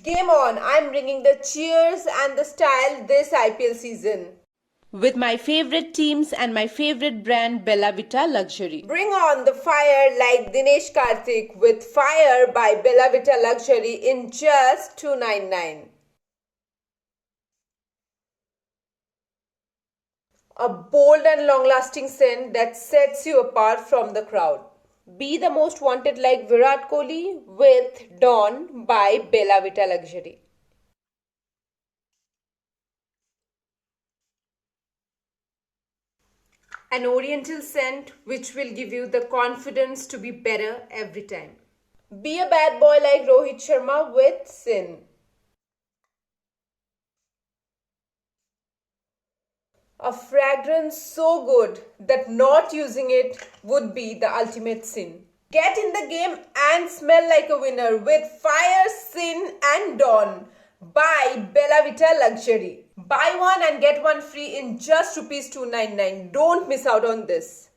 Game on! I'm bringing the cheers and the style this IPL season. With my favorite teams and my favorite brand Bella Vita Luxury. Bring on the fire like Dinesh Karthik with FYRE by Bella Vita Luxury in just $299. A bold and long-lasting scent that sets you apart from the crowd. Be the most wanted like Virat Kohli with Dawn by Bella Vita Luxury. An oriental scent which will give you the confidence to be better every time. Be a bad boy like Rohit Sharma with Sin. A fragrance so good that not using it would be the ultimate sin. Get in the game and smell like a winner with FYRE, Sin and Dawn by Bella Vita Luxury. Buy one and get one free in just Rs 299. Don't miss out on this.